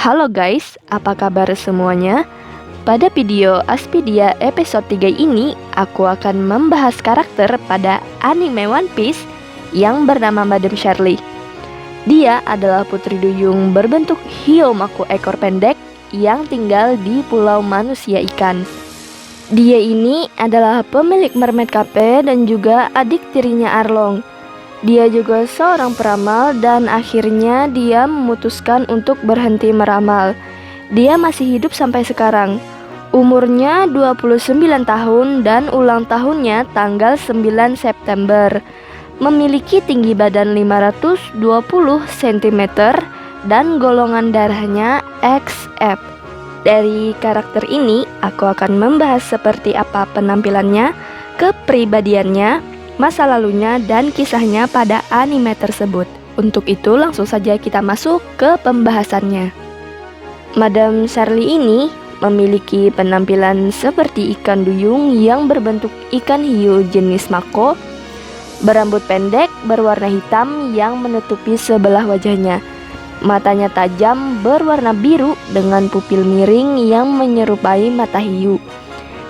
Halo guys, apa kabar semuanya? Pada video Aspidia episode 3 ini, aku akan membahas karakter pada anime One Piece yang bernama Madam Shirley. Dia adalah putri duyung berbentuk Hyomaku ekor pendek yang tinggal di pulau manusia ikan. Dia ini adalah pemilik Mermaid Cafe dan juga adik tirinya Arlong. Dia juga seorang peramal dan akhirnya dia memutuskan untuk berhenti meramal. Dia masih hidup sampai sekarang. Umurnya 29 tahun dan ulang tahunnya tanggal 9 September. Memiliki tinggi badan 520 cm dan golongan darahnya XF. Dari karakter ini, aku akan membahas seperti apa penampilannya, kepribadiannya, masa lalunya, dan kisahnya pada anime tersebut. Untuk itu langsung saja kita masuk ke pembahasannya. Madam Shirley ini memiliki penampilan seperti ikan duyung yang berbentuk ikan hiu jenis mako, berambut pendek berwarna hitam yang menutupi sebelah wajahnya. Matanya tajam berwarna biru dengan pupil miring yang menyerupai mata hiu,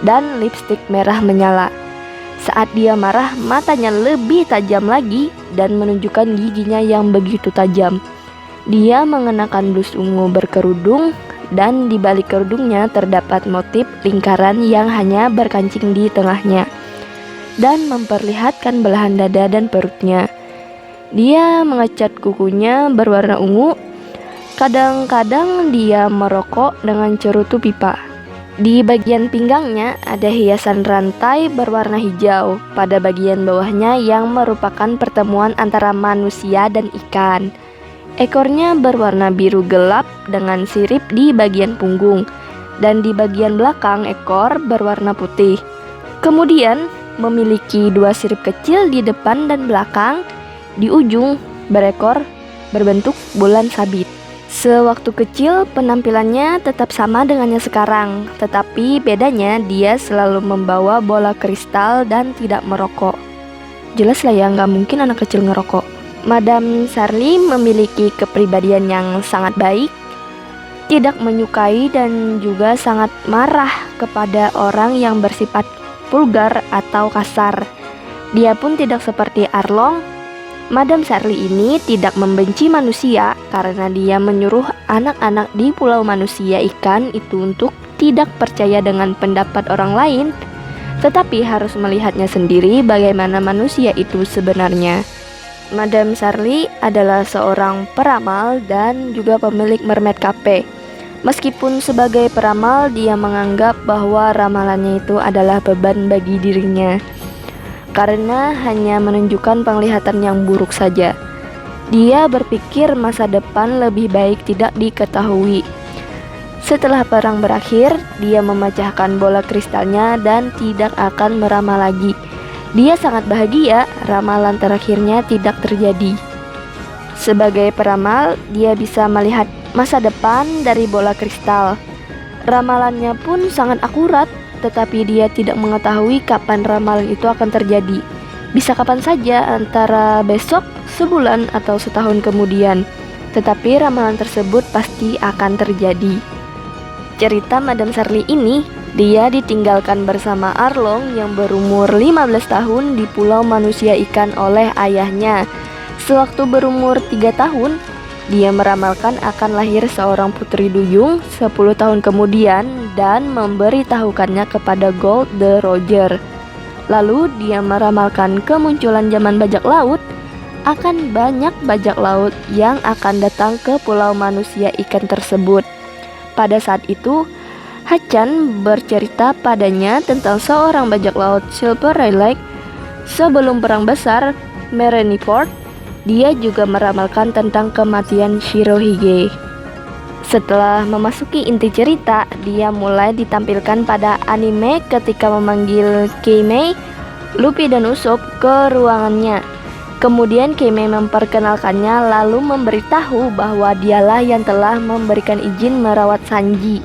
dan lipstik merah menyala. Saat dia marah, matanya lebih tajam lagi dan menunjukkan giginya yang begitu tajam. Dia mengenakan blus ungu berkerudung dan di balik kerudungnya terdapat motif lingkaran yang hanya berkancing di tengahnya dan memperlihatkan belahan dada dan perutnya. Dia mengecat kukunya berwarna ungu. Kadang-kadang dia merokok dengan cerutu pipa. Di bagian pinggangnya ada hiasan rantai berwarna hijau pada bagian bawahnya yang merupakan pertemuan antara manusia dan ikan. Ekornya berwarna biru gelap dengan sirip di bagian punggung dan di bagian belakang ekor berwarna putih. Kemudian memiliki dua sirip kecil di depan dan belakang. Di ujung berekor berbentuk bulan sabit. Sewaktu kecil penampilannya tetap sama dengannya sekarang, tetapi bedanya dia selalu membawa bola kristal dan tidak merokok. Jelas lah ya, nggak mungkin anak kecil ngerokok. Madam Shirley memiliki kepribadian yang sangat baik, tidak menyukai dan juga sangat marah kepada orang yang bersifat vulgar atau kasar. Dia pun tidak seperti Arlong. Madam Shirley ini tidak membenci manusia karena dia menyuruh anak-anak di pulau manusia ikan itu untuk tidak percaya dengan pendapat orang lain, tetapi harus melihatnya sendiri bagaimana manusia itu sebenarnya. Madam Shirley adalah seorang peramal dan juga pemilik Mermaid Cafe. Meskipun sebagai peramal, dia menganggap bahwa ramalannya itu adalah beban bagi dirinya, karena hanya menunjukkan penglihatan yang buruk saja. Dia berpikir masa depan lebih baik tidak diketahui. Setelah perang berakhir, dia memecahkan bola kristalnya dan tidak akan meramal lagi. Dia sangat bahagia ramalan terakhirnya tidak terjadi. Sebagai peramal, dia bisa melihat masa depan dari bola kristal. Ramalannya pun sangat akurat, tetapi dia tidak mengetahui kapan ramalan itu akan terjadi. Bisa kapan saja, antara besok, sebulan, atau setahun kemudian. Tetapi ramalan tersebut pasti akan terjadi. Cerita Madam Shirley ini, dia ditinggalkan bersama Arlong yang berumur 15 tahun di pulau manusia ikan oleh ayahnya. Sewaktu berumur 3 tahun, dia meramalkan akan lahir seorang putri duyung 10 tahun kemudian dan memberitahukannya kepada Gold the Roger. Lalu dia meramalkan kemunculan zaman bajak laut, akan banyak bajak laut yang akan datang ke pulau manusia ikan tersebut. Pada saat itu, Hachan bercerita padanya tentang seorang bajak laut Silver Ray Lake. Sebelum perang besar Marineford, dia juga meramalkan tentang kematian Shirohige. Setelah memasuki inti cerita, dia mulai ditampilkan pada anime ketika memanggil Kei-Mei, Luffy dan Usopp ke ruangannya. Kemudian Kei-Mei memperkenalkannya lalu memberitahu bahwa dialah yang telah memberikan izin merawat Sanji.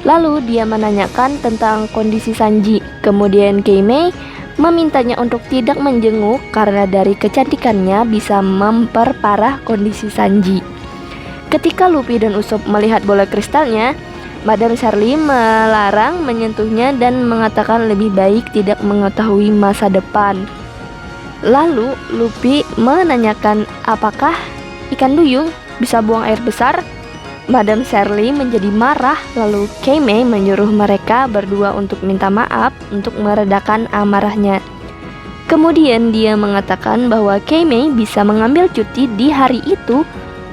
Lalu dia menanyakan tentang kondisi Sanji. Kemudian Kei-Mei memintanya untuk tidak menjenguk karena dari kecantikannya bisa memperparah kondisi Sanji. Ketika Luffy dan Usopp melihat bola kristalnya, Madame Charlie melarang menyentuhnya dan mengatakan lebih baik tidak mengetahui masa depan. Lalu Luffy menanyakan apakah ikan duyung bisa buang air besar. Madame Charlie menjadi marah, lalu Kame menyuruh mereka berdua untuk minta maaf untuk meredakan amarahnya. Kemudian dia mengatakan bahwa Kame bisa mengambil cuti di hari itu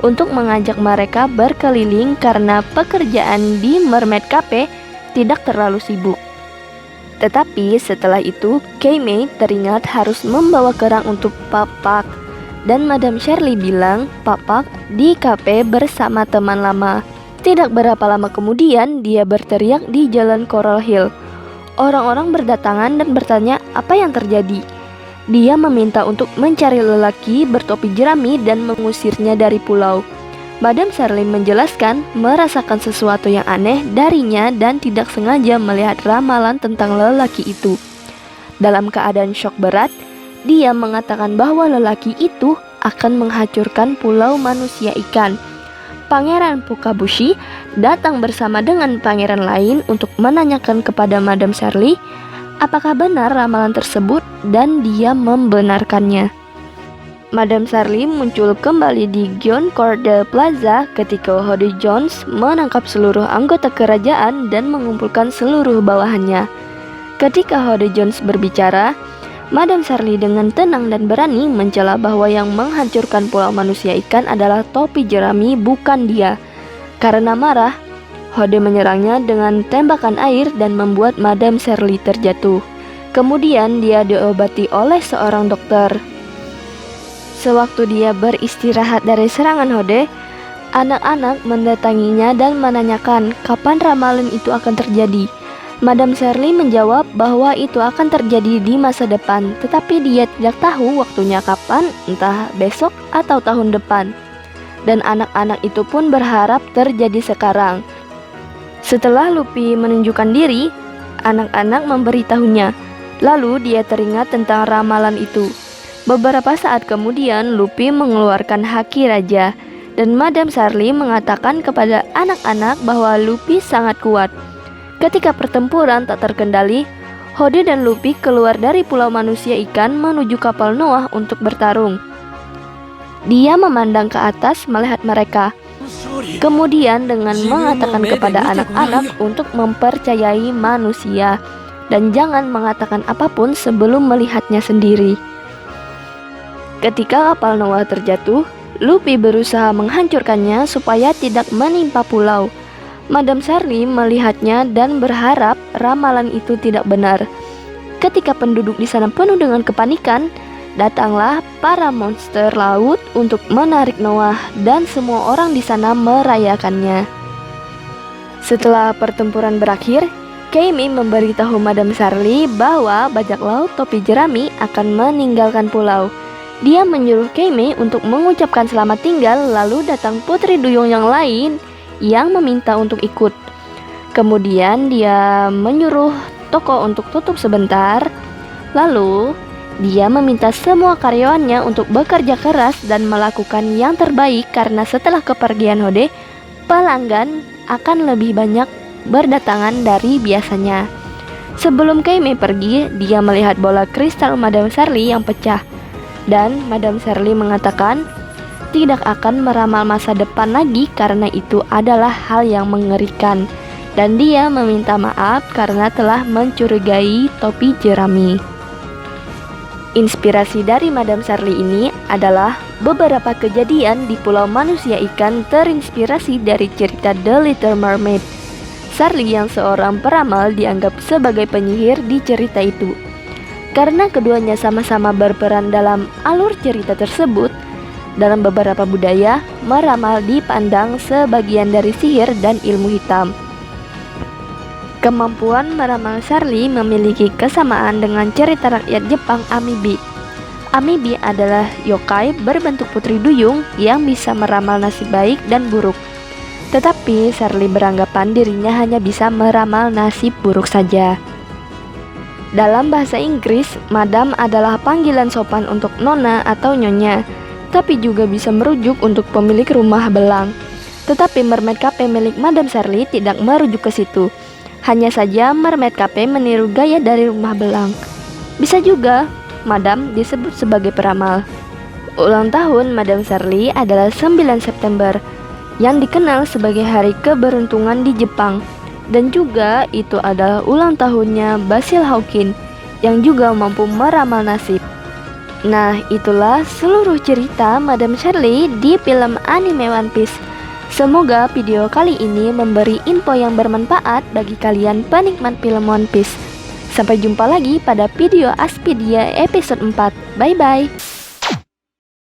untuk mengajak mereka berkeliling karena pekerjaan di Mermaid Cafe tidak terlalu sibuk. Tetapi setelah itu, Kame teringat harus membawa kerang untuk Papak. Dan Madame Charlie bilang Papak di kafe bersama teman lama. Tidak berapa lama kemudian, dia berteriak di jalan Coral Hill. Orang-orang berdatangan dan bertanya apa yang terjadi. Dia meminta untuk mencari lelaki bertopi jerami dan mengusirnya dari pulau. Madame Charlie menjelaskan merasakan sesuatu yang aneh darinya dan tidak sengaja melihat ramalan tentang lelaki itu. Dalam keadaan syok berat, dia mengatakan bahwa lelaki itu akan menghancurkan pulau manusia ikan. Pangeran Pukabushi datang bersama dengan pangeran lain untuk menanyakan kepada Madame Charlie apakah benar ramalan tersebut, dan dia membenarkannya. Madame Charlie muncul kembali di Gion Corde Plaza ketika Hode Jones menangkap seluruh anggota kerajaan dan mengumpulkan seluruh bawahannya. Ketika Hode Jones berbicara, Madame Charlie dengan tenang dan berani mencela bahwa yang menghancurkan pulau manusia ikan adalah topi jerami, bukan dia. Karena marah, Hode menyerangnya dengan tembakan air dan membuat Madame Charlie terjatuh. Kemudian dia diobati oleh seorang dokter. Sewaktu dia beristirahat dari serangan Hode, anak-anak mendatanginya dan menanyakan kapan ramalan itu akan terjadi. Madame Charlie menjawab bahwa itu akan terjadi di masa depan, tetapi dia tidak tahu waktunya kapan, entah besok atau tahun depan. Dan anak-anak itu pun berharap terjadi sekarang. Setelah Luffy menunjukkan diri, anak-anak memberitahunya. Lalu dia teringat tentang ramalan itu. Beberapa saat kemudian, Luffy mengeluarkan haki raja, dan Madame Charlie mengatakan kepada anak-anak bahwa Luffy sangat kuat. Ketika pertempuran tak terkendali, Hode dan Luffy keluar dari pulau manusia ikan menuju kapal Noah untuk bertarung. Dia memandang ke atas melihat mereka. Kemudian dengan mengatakan kepada anak-anak untuk mempercayai manusia dan jangan mengatakan apapun sebelum melihatnya sendiri. Ketika kapal Noah terjatuh, Luffy berusaha menghancurkannya supaya tidak menimpa pulau. Madame Charlie melihatnya dan berharap ramalan itu tidak benar. Ketika penduduk di sana penuh dengan kepanikan, datanglah para monster laut untuk menarik Noah dan semua orang di sana merayakannya. Setelah pertempuran berakhir, Kame memberitahu Madame Charlie bahwa bajak laut topi jerami akan meninggalkan pulau. Dia menyuruh Kame untuk mengucapkan selamat tinggal, lalu datang putri duyung yang lain yang meminta untuk ikut. Kemudian dia menyuruh toko untuk tutup sebentar. Lalu dia meminta semua karyawannya untuk bekerja keras dan melakukan yang terbaik karena setelah kepergian Hode, pelanggan akan lebih banyak berdatangan dari biasanya. Sebelum Kame pergi, dia melihat bola kristal Madame Charlie yang pecah. Dan Madame Charlie mengatakan tidak akan meramal masa depan lagi karena itu adalah hal yang mengerikan. Dan dia meminta maaf karena telah mencurigai topi jerami. Inspirasi dari Madame Charlie ini adalah beberapa kejadian di Pulau Manusia Ikan terinspirasi dari cerita The Little Mermaid. Charlie yang seorang peramal dianggap sebagai penyihir di cerita itu. Karena keduanya sama-sama berperan dalam alur cerita tersebut, dalam beberapa budaya, meramal dipandang sebagian dari sihir dan ilmu hitam. Kemampuan meramal Charlie memiliki kesamaan dengan cerita rakyat Jepang Amiibi. Amiibi adalah yokai berbentuk putri duyung yang bisa meramal nasib baik dan buruk. Tetapi Charlie beranggapan dirinya hanya bisa meramal nasib buruk saja. Dalam bahasa Inggris, Madam adalah panggilan sopan untuk nona atau nyonya, tapi juga bisa merujuk untuk pemilik rumah belang. Tetapi Mermaid Cafe milik Madam Shirley tidak merujuk ke situ. Hanya saja Mermaid Cafe meniru gaya dari rumah belang. Bisa juga Madam disebut sebagai peramal. Ulang tahun Madam Shirley adalah 9 September, yang dikenal sebagai hari keberuntungan di Jepang. Dan juga itu adalah ulang tahunnya Basil Hawkins, yang juga mampu meramal nasib. Nah, itulah seluruh cerita Madam Shirley di film anime One Piece. Semoga video kali ini memberi info yang bermanfaat bagi kalian penikmat film One Piece. Sampai jumpa lagi pada video Aspedia episode 4. Bye-bye.